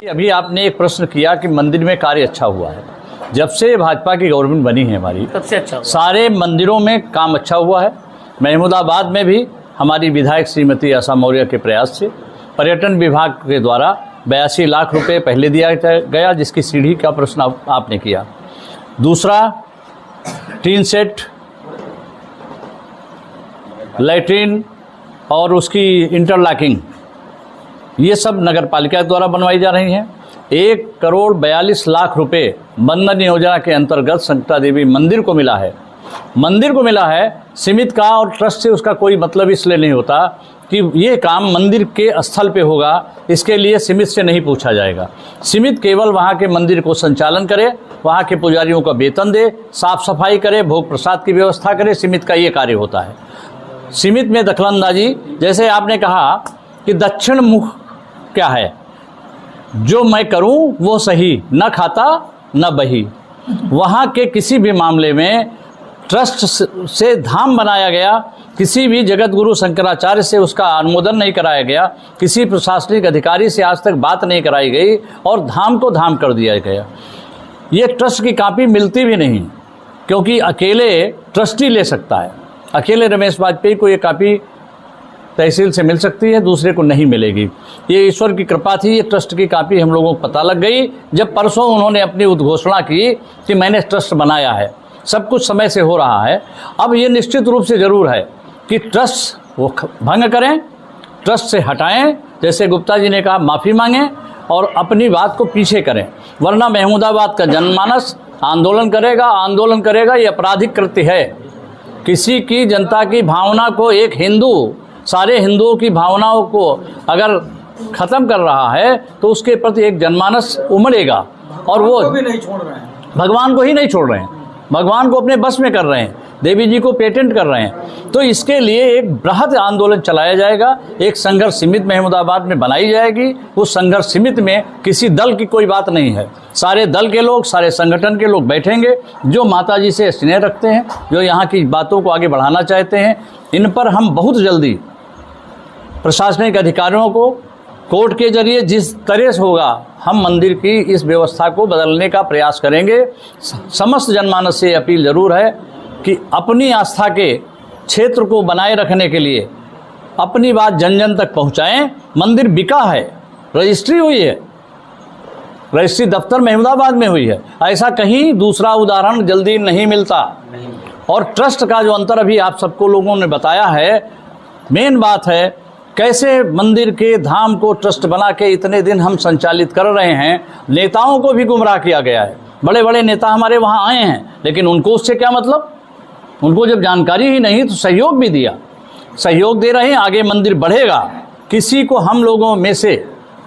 अभी आपने एक प्रश्न किया कि मंदिर में कार्य अच्छा हुआ है। जब से भाजपा की गवर्नमेंट बनी है हमारी, सबसे अच्छा सारे मंदिरों में काम अच्छा हुआ है। महमूदाबाद में भी हमारी विधायक श्रीमती आशा मौर्य के प्रयास से पर्यटन विभाग के द्वारा 82 लाख रुपए पहले दिया गया, जिसकी सीढ़ी का प्रश्न आपने किया। दूसरा, टीन सेट, लैट्रिन और उसकी इंटरलॉकिंग, ये सब नगर पालिका द्वारा बनवाई जा रही हैं। 1,42,00,000 रुपए बंधन योजना के अंतर्गत संकटा देवी मंदिर को मिला है। मंदिर को मिला है, सीमित का और ट्रस्ट से उसका कोई मतलब इसलिए नहीं होता कि ये काम मंदिर के स्थल पे होगा, इसके लिए सीमित से नहीं पूछा जाएगा। सीमित केवल वहाँ के मंदिर को संचालन करे, वहाँ के पुजारियों का वेतन दे, साफ सफाई करे, भोग प्रसाद की व्यवस्था करे। सीमित का ये कार्य होता है। सीमित में दखलंदाजी, जैसे आपने कहा कि दक्षिण मुख क्या है, जो मैं करूं वो सही, न खाता न बही। वहाँ के किसी भी मामले में ट्रस्ट से धाम बनाया गया, किसी भी जगत गुरु शंकराचार्य से उसका अनुमोदन नहीं कराया गया, किसी प्रशासनिक अधिकारी से आज तक बात नहीं कराई गई और धाम को धाम कर दिया गया। ये ट्रस्ट की कॉपी मिलती भी नहीं, क्योंकि अकेले ट्रस्टी ले सकता है। अकेले रमेश वाजपेयी को ये कॉपी तहसील से मिल सकती है, दूसरे को नहीं मिलेगी। ये ईश्वर की कृपा थी। ये ट्रस्ट की कॉपी हम लोगों को पता लग गई जब परसों उन्होंने अपनी उद्घोषणा की कि मैंने ट्रस्ट बनाया है। सब कुछ समय से हो रहा है। अब ये निश्चित रूप से ज़रूर है कि ट्रस्ट वो भंग करें, ट्रस्ट से हटाएं, जैसे गुप्ता जी ने कहा, माफ़ी मांगें और अपनी बात को पीछे करें। वरना महमूदाबाद का जनमानस आंदोलन करेगा। ये आपराधिक कृत्य है। किसी की जनता की भावना को, एक हिंदू सारे हिंदुओं की भावनाओं को अगर ख़त्म कर रहा है तो उसके प्रति एक जनमानस उमड़ेगा। और वो भी नहीं छोड़ रहे हैं, भगवान को ही नहीं छोड़ रहे हैं, भगवान को अपने बस में कर रहे हैं, देवी जी को पेटेंट कर रहे हैं। तो इसके लिए एक बृहद आंदोलन चलाया जाएगा। एक संघर्ष समिति महमूदाबाद में बनाई जाएगी। उस संघर्ष समिति में किसी दल की कोई बात नहीं है। सारे दल के लोग, सारे संगठन के लोग बैठेंगे, जो माता जी से स्नेह रखते हैं, जो यहाँ की बातों को आगे बढ़ाना चाहते हैं। इन पर हम बहुत जल्दी प्रशासनिक अधिकारियों को कोर्ट के जरिए जिस तरह से होगा, हम मंदिर की इस व्यवस्था को बदलने का प्रयास करेंगे। समस्त जनमानस से अपील जरूर है कि अपनी आस्था के क्षेत्र को बनाए रखने के लिए अपनी बात जन जन तक पहुंचाएं। मंदिर बिका है, रजिस्ट्री हुई है, रजिस्ट्री दफ्तर महमूदाबाद में हुई है। ऐसा कहीं दूसरा उदाहरण जल्दी नहीं मिलता। और ट्रस्ट का जो अंतर अभी आप सबको लोगों ने बताया है, मेन बात है कैसे मंदिर के धाम को ट्रस्ट बना के इतने दिन हम संचालित कर रहे हैं। नेताओं को भी गुमराह किया गया है। बड़े बड़े नेता हमारे वहाँ आए हैं, लेकिन उनको उससे क्या मतलब? उनको जब जानकारी ही नहीं तो सहयोग भी दिया। सहयोग दे रहे हैं, आगे मंदिर बढ़ेगा। किसी को हम लोगों में से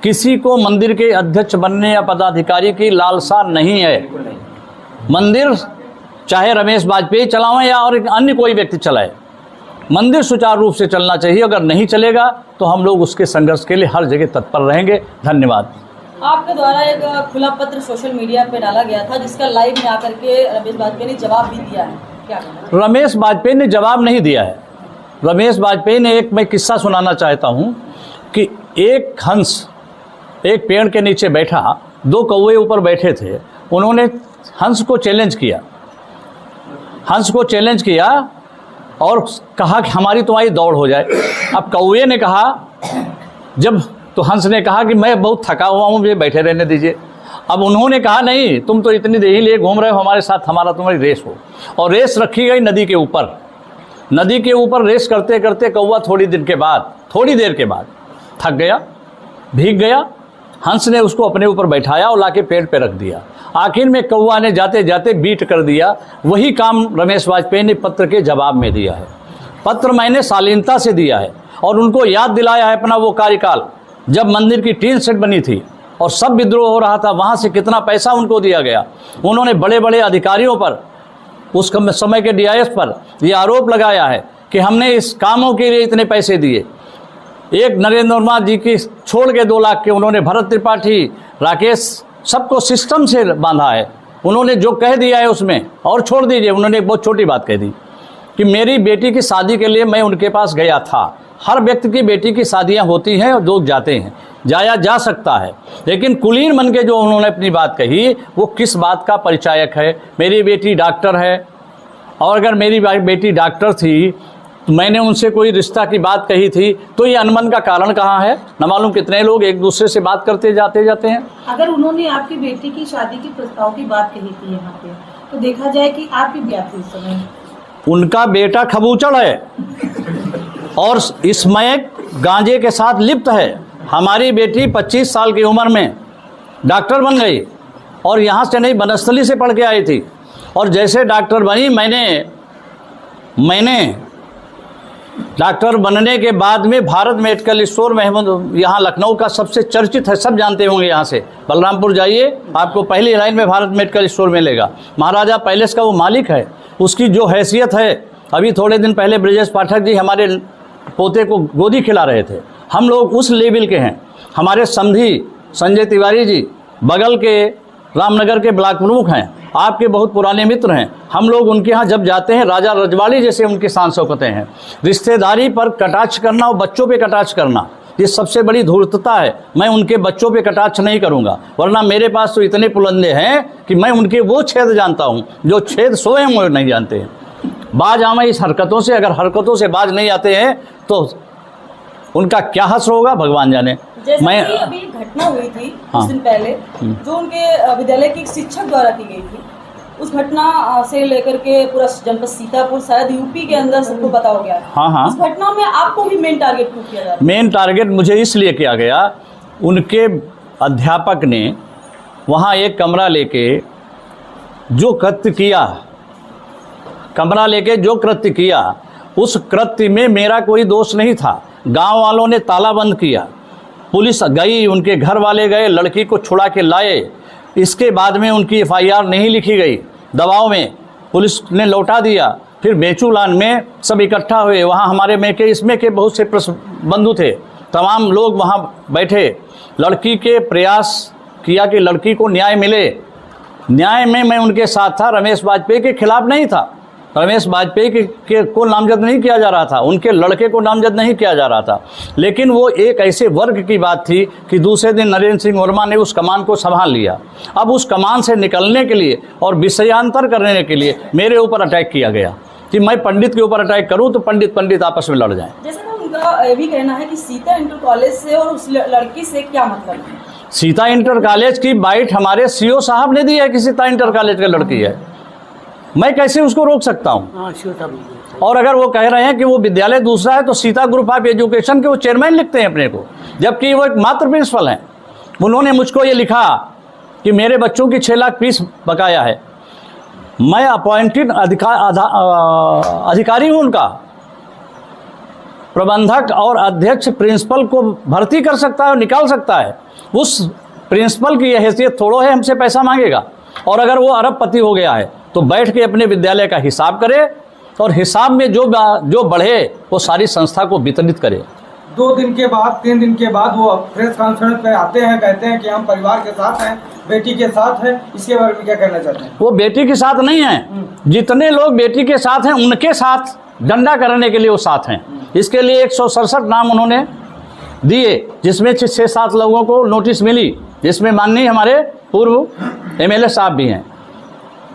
किसी को मंदिर के अध्यक्ष बनने या पदाधिकारी की लालसा नहीं है। मंदिर चाहे रमेश वाजपेयी चलावें या और अन्य कोई व्यक्ति चलाए, मंदिर सुचारू रूप से चलना चाहिए। अगर नहीं चलेगा तो हम लोग उसके संघर्ष के लिए हर जगह तत्पर रहेंगे। धन्यवाद। आपके द्वारा एक खुला पत्र सोशल मीडिया पे डाला गया था, जिसका लाइव में आकर के रमेश वाजपेयी ने जवाब भी दिया है, क्या? रमेश वाजपेयी ने जवाब नहीं दिया है। रमेश वाजपेयी ने मैं किस्सा सुनाना चाहता हूँ कि एक हंस एक पेड़ के नीचे बैठा, 2 कौवे ऊपर बैठे थे। उन्होंने हंस को चैलेंज किया और कहा कि हमारी तुम्हारी दौड़ हो जाए। अब कौवे ने कहा, तो हंस ने कहा कि मैं बहुत थका हुआ हूँ, मुझे बैठे रहने दीजिए। अब उन्होंने कहा नहीं, तुम तो इतनी देर ही लिए घूम रहे हो हमारे साथ, हमारा तुम्हारी रेस हो। और रेस रखी गई नदी के ऊपर। नदी के ऊपर रेस करते करते कौवा थोड़ी देर के बाद थक गया, भीग गया। हंस ने उसको अपने ऊपर बैठाया और लाके पेड़ पे रख दिया। आखिर में कौवा ने जाते जाते बीट कर दिया। वही काम रमेश वाजपेयी ने पत्र के जवाब में दिया है। पत्र मैंने शालीनता से दिया है और उनको याद दिलाया है अपना वो कार्यकाल, जब मंदिर की टीन सेट बनी थी और सब विद्रोह हो रहा था। वहाँ से कितना पैसा उनको दिया गया। उन्होंने बड़े बड़े अधिकारियों पर, उस समय के DIS पर यह आरोप लगाया है कि हमने इस कामों के लिए इतने पैसे दिए। एक नरेंद्र वर्मा जी की छोड़ के 2 लाख के उन्होंने भरत त्रिपाठी, राकेश, सबको सिस्टम से बांधा है। उन्होंने जो कह दिया है उसमें, और छोड़ दीजिए, उन्होंने एक बहुत छोटी बात कह दी कि मेरी बेटी की शादी के लिए मैं उनके पास गया था, हर व्यक्ति की बेटी की शादियां होती हैं और लोग जाते हैं, जाया जा सकता है, लेकिन कुलीन मन के जो उन्होंने अपनी बात कही वो किस बात का परिचायक है। मेरी बेटी डॉक्टर है, और अगर मेरी बेटी डॉक्टर थी तो मैंने उनसे कोई रिश्ता की बात कही थी, तो ये अनबन का कारण कहाँ है? न मालूम कितने लोग एक दूसरे से बात करते जाते हैं। अगर उन्होंने आपकी बेटी की शादी के प्रस्ताव की बात कही थी यहाँ पे, तो देखा जाए कि आपकी ब्याह थी उस समय। उनका बेटा खबूचड़ है और इसमें गांजे के साथ लिप्त है। हमारी बेटी 25 साल की उम्र में डॉक्टर बन गई और यहाँ से नहीं, बनस्थली से पढ़ के आई थी, और जैसे डॉक्टर बनी मैंने डॉक्टर बनने के बाद में भारत मेडिकल स्टोर महमूद यहाँ लखनऊ का सबसे चर्चित है, सब जानते होंगे। यहाँ से बलरामपुर जाइए, आपको पहली लाइन में भारत मेडिकल स्टोर मिलेगा। महाराजा पैलेस का वो मालिक है, उसकी जो हैसियत है। अभी थोड़े दिन पहले ब्रजेश पाठक जी हमारे पोते को गोदी खिला रहे थे। हम लोग उस लेवल के हैं। हमारे समधी संजय तिवारी जी बगल के रामनगर के ब्लॉक प्रमुख हैं, आपके बहुत पुराने मित्र हैं। हम लोग उनके यहाँ जब जाते हैं, राजा रजवाड़ी जैसे उनकी शान शौकतें हैं। रिश्तेदारी पर कटाक्ष करना और बच्चों पे कटाक्ष करना, ये सबसे बड़ी धूर्तता है। मैं उनके बच्चों पे कटाक्ष नहीं करूँगा, वरना मेरे पास तो इतने पुलंदे हैं कि मैं उनके वो छेद जानता हूँ जो छेद स्वयं वो नहीं जानते हैं। बाज आवे इस हरकतों से, अगर हरकतों से बाज नहीं आते हैं तो उनका क्या हश्र होगा भगवान जाने। जैसे मैं कि अभी घटना हुई थी कुछ दिन पहले, जो उनके विद्यालय के एक शिक्षक द्वारा की गई थी, उस घटना से लेकर के पूरा जनपद सीतापुर, शायद यूपी के अंदर सबको पता हो गया। हाँ। उस घटना में आपको भी मेन टारगेट क्यों किया जा रहा है? मेन टारगेट मुझे इसलिए किया गया, उनके अध्यापक ने वहाँ एक कमरा लेके जो कृत्य किया, उस कृत्य में मेरा कोई दोष नहीं था। गांव वालों ने ताला बंद किया, पुलिस गई, उनके घर वाले गए, लड़की को छुड़ा के लाए। इसके बाद में उनकी FIR नहीं लिखी गई, दबाव में पुलिस ने लौटा दिया। फिर बेचूलान में सब इकट्ठा हुए, वहाँ हमारे इसमें के बहुत से बंधु थे, तमाम लोग वहाँ बैठे। लड़की के प्रयास किया कि लड़की को न्याय मिले। न्याय में मैं उनके साथ था, रमेश वाजपेयी के खिलाफ नहीं था। रमेश वाजपेयी को नामजद नहीं किया जा रहा था, उनके लड़के को नामजद नहीं किया जा रहा था, लेकिन वो एक ऐसे वर्ग की बात थी कि दूसरे दिन नरेंद्र सिंह वर्मा ने उस कमान को संभाल लिया। अब उस कमान से निकलने के लिए और विषयांतर करने के लिए मेरे ऊपर अटैक किया गया कि मैं पंडित के ऊपर अटैक करूं तो पंडित आपस में लड़ जाएं। जैसे ना उनका ये भी कहना है कि सीता इंटर कॉलेज से और उस लड़की से क्या मतलब है? सीता इंटर कॉलेज की बाइट हमारे CO साहब ने दी है कि सीता इंटर कॉलेज का लड़की है, मैं कैसे उसको रोक सकता हूँ? और अगर वो कह रहे हैं कि वो विद्यालय दूसरा है, तो सीता ग्रुप ऑफ एजुकेशन के वो चेयरमैन लिखते हैं अपने को, जबकि वो एक मात्र प्रिंसिपल हैं। उन्होंने मुझको ये लिखा कि मेरे बच्चों की 6 लाख फीस बकाया है। मैं अपॉइंटेड अधिकारी हूँ उनका, प्रबंधक और अध्यक्ष प्रिंसिपल को भर्ती कर सकता है और निकाल सकता है। उस प्रिंसिपल की यह हैसियत थोड़ो है हमसे पैसा मांगेगा। और अगर वो अरबपति हो गया है तो बैठ के अपने विद्यालय का हिसाब करे और हिसाब में जो बढ़े वो सारी संस्था को वितरित करे। 2 दिन के बाद 3 दिन के बाद वो प्रेस कॉन्फ्रेंस पे आते हैं, कहते हैं कि हम परिवार के साथ हैं, बेटी के साथ हैं। इसके बारे में क्या कहना चाहते हैं? वो बेटी के साथ नहीं है, जितने लोग बेटी के साथ हैं उनके साथ डंडा करने के लिए वो साथ हैं। इसके लिए 167 नाम उन्होंने दिए, जिसमें 6-7 लोगों को नोटिस मिली, जिसमें माननीय हमारे पूर्व MLA साहब भी हैं।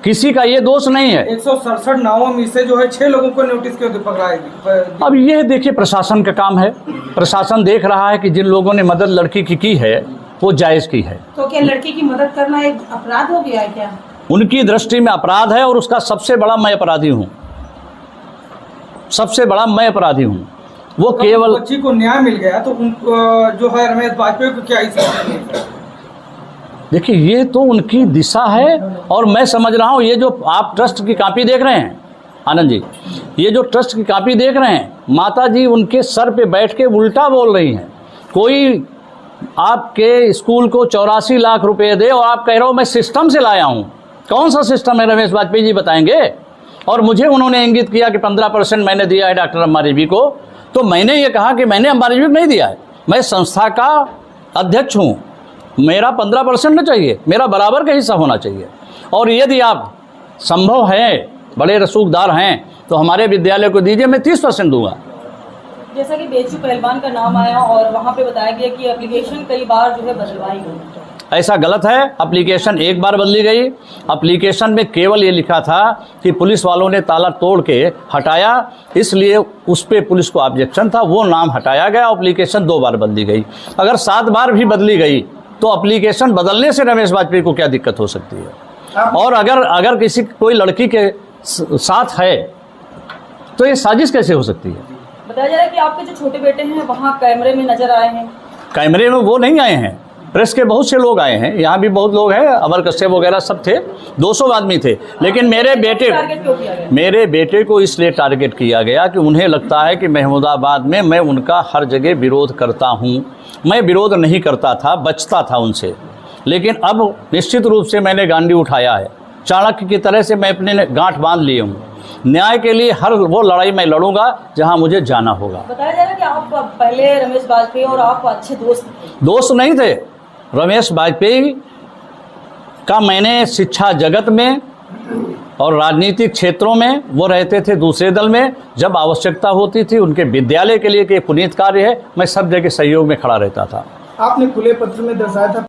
किसी का ये दोष नहीं है। 167 नामों में से जो है 6 लोगों को नोटिस क्यों पकड़ाएगी? अब ये देखिए प्रशासन का काम है, प्रशासन देख रहा है कि जिन लोगों ने मदद लड़की की है वो जायज़ की है। तो क्या लड़की की मदद करना एक अपराध हो गया है क्या? उनकी दृष्टि में अपराध है और उसका सबसे बड़ा मैं अपराधी हूँ, सबसे बड़ा मैं अपराधी हूँ। वो केवल बच्ची को न्याय मिल गया तो जो है रमेश वाजपेयी को क्या इस देखिए ये तो उनकी दिशा है। और मैं समझ रहा हूँ ये जो आप ट्रस्ट की कॉपी देख रहे हैं आनंद जी, ये जो ट्रस्ट की कॉपी देख रहे हैं, माता जी उनके सर पे बैठ के उल्टा बोल रही हैं। कोई आपके स्कूल को 84 लाख रुपए दे और आप कह रहे हो मैं सिस्टम से लाया हूँ। कौन सा सिस्टम है रमेश वाजपेयी जी बताएंगे? और मुझे उन्होंने इंगित किया कि 15% मैंने दिया है डॉक्टर अंबारेड्डी को, तो मैंने ये कहा कि मैंने अंबारेड्डी को नहीं दिया है, मैं संस्था का अध्यक्ष हूँ, मेरा 15% न चाहिए, मेरा बराबर का हिस्सा होना चाहिए। और यदि आप संभव है, बड़े रसूखदार हैं, तो हमारे विद्यालय को दीजिए, मैं 30% दूंगा। जैसा कि बेचू पहलवान का नाम आया और वहाँ पे बताया गया कि एप्लीकेशन कई बार जो है बदलवाई गई। ऐसा गलत है। एप्लीकेशन एक बार बदली गई। एप्लीकेशन में केवल ये लिखा था कि पुलिस वालों ने ताला तोड़ के हटाया, इसलिए उस पर पुलिस को ऑब्जेक्शन था, वो नाम हटाया गया। एप्लीकेशन 2 बार बदली गई। अगर 7 बार भी बदली गई तो एप्लीकेशन बदलने से रमेश बाजपेयी को क्या दिक्कत हो सकती है? और अगर किसी कोई लड़की के साथ है तो ये साजिश कैसे हो सकती है? बताया जा रहा है कि आपके जो छोटे बेटे हैं वहाँ कैमरे में नजर आए हैं। कैमरे में वो नहीं आए हैं, प्रेस के बहुत से लोग आए हैं, यहाँ भी बहुत लोग हैं, अमर कश्यप वगैरह सब थे, 200 आदमी थे। लेकिन मेरे बेटे को इसलिए टारगेट किया गया कि उन्हें लगता है कि महमूदाबाद में मैं उनका हर जगह विरोध करता हूँ। मैं विरोध नहीं करता था, बचता था उनसे, लेकिन अब निश्चित रूप से मैंने गांडी उठाया है। चाणक्य की तरह से मैं अपने गांठ बांध लिए हूँ। न्याय के लिए हर वो लड़ाई मैं लड़ूंगा जहां मुझे जाना होगा। बताया जा रहा है कि आप पहले रमेश बाजपेयी और आप अच्छे दोस्त नहीं थे। रमेश बाजपेयी का मैंने शिक्षा जगत में और राजनीतिक क्षेत्रों में, वो रहते थे दूसरे दल में, जब आवश्यकता होती थी उनके विद्यालय के लिए कि पुनीत कार्य है, मैं सब जगह सहयोग में खड़ा रहता था। आपने खुले पत्र में दर्शाया था